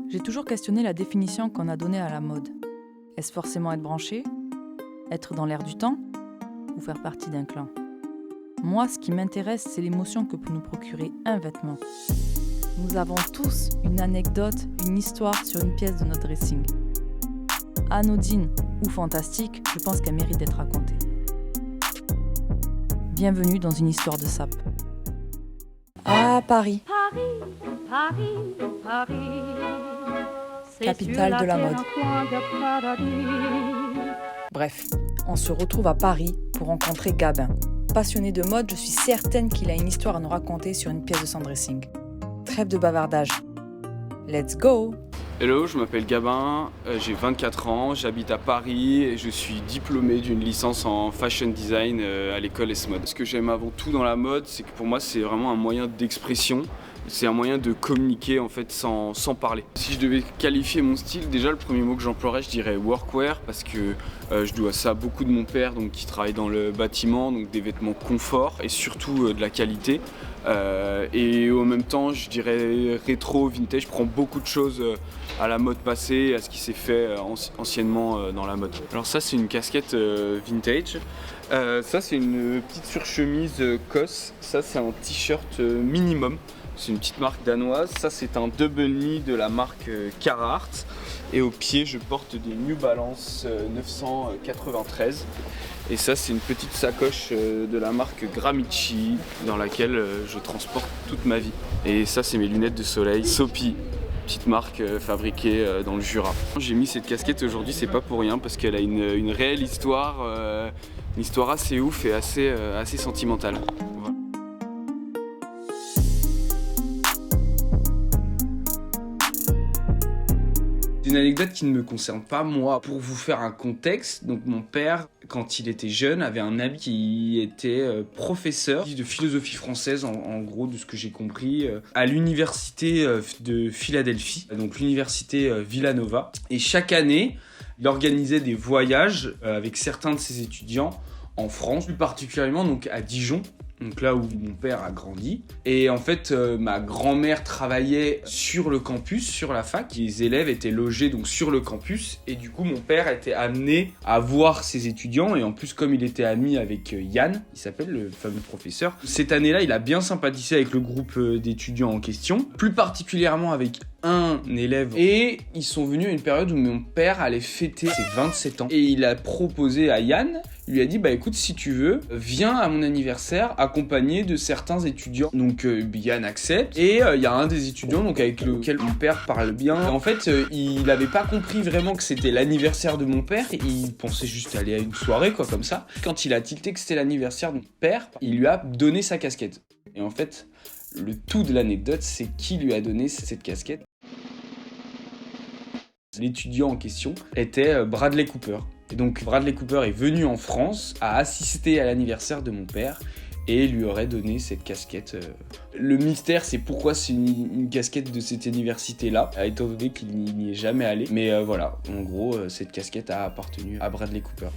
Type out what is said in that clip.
J'ai toujours questionné la définition qu'on a donnée à la mode. Est-ce forcément être branché, être dans l'air du temps ou faire partie d'un clan? Moi, ce qui m'intéresse, c'est l'émotion que peut nous procurer un vêtement. Nous avons tous une anecdote, une histoire sur une pièce de notre dressing. Anodine ou fantastique, je pense qu'elle mérite d'être racontée. Bienvenue dans une histoire de sap. Ah, Paris. Paris, Capitale de la mode. Bref, on se retrouve à Paris pour rencontrer Gabin. Passionné de mode, je suis certaine qu'il a une histoire à nous raconter sur une pièce de son dressing. Trêve de bavardage. Let's go! Hello, je m'appelle Gabin, j'ai 24 ans, j'habite à Paris et je suis diplômé d'une licence en fashion design à l'école S-Mode. Ce que j'aime avant tout dans la mode, c'est que pour moi c'est vraiment un moyen d'expression. C'est un moyen de communiquer en fait sans parler. Si je devais qualifier mon style, déjà le premier mot que j'emploierais, je dirais workwear parce que je dois ça à beaucoup de mon père donc, qui travaille dans le bâtiment, donc des vêtements confort et surtout de la qualité. Et en même temps, je dirais rétro, vintage, je prends beaucoup de choses à la mode passée, à ce qui s'est fait anciennement dans la mode. Alors ça c'est une casquette vintage. Ça c'est une petite surchemise COS, ça c'est un t-shirt minimum. C'est une petite marque danoise. Ça, c'est un double knee de la marque Carhartt. Et au pied, je porte des New Balance 993. Et ça, c'est une petite sacoche de la marque Gramici dans laquelle je transporte toute ma vie. Et ça, c'est mes lunettes de soleil Sopi, petite marque fabriquée dans le Jura. J'ai mis cette casquette aujourd'hui, c'est pas pour rien parce qu'elle a une réelle histoire, une histoire assez ouf et assez sentimentale. Voilà. Une anecdote qui ne me concerne pas moi. Pour vous faire un contexte, donc mon père, quand il était jeune, avait un ami qui était professeur de philosophie française, en gros de ce que j'ai compris, à l'université de Philadelphie, donc l'université Villanova. Et chaque année, il organisait des voyages avec certains de ses étudiants en France, plus particulièrement donc à Dijon. Donc là où mon père a grandi. Et en fait, ma grand-mère travaillait sur le campus, sur la fac. Les élèves étaient logés donc sur le campus. Et du coup, mon père était amené à voir ses étudiants. Et en plus, comme il était ami avec Yann, il s'appelle le fameux professeur. Cette année-là, il a bien sympathisé avec le groupe d'étudiants en question. Plus particulièrement avec un élève. Et ils sont venus à une période où mon père allait fêter ses 27 ans. Et il a proposé à Yann, il lui a dit, bah écoute, si tu veux, viens à mon anniversaire accompagné de certains étudiants. Donc Yann accepte. Et il y a un des étudiants donc avec lequel mon père parle bien. Et en fait, il n'avait pas compris vraiment que c'était l'anniversaire de mon père. Il pensait juste aller à une soirée, quoi, comme ça. Quand il a tilté que c'était l'anniversaire de mon père, il lui a donné sa casquette. Et en fait, le tout de l'anecdote, c'est qui lui a donné cette casquette. L'étudiant en question était Bradley Cooper. Et donc Bradley Cooper est venu en France, a assisté à l'anniversaire de mon père et lui aurait donné cette casquette. Le mystère, c'est pourquoi c'est une casquette de cette université-là, étant donné qu'il n'y est jamais allé. Mais voilà, en gros, cette casquette a appartenu à Bradley Cooper.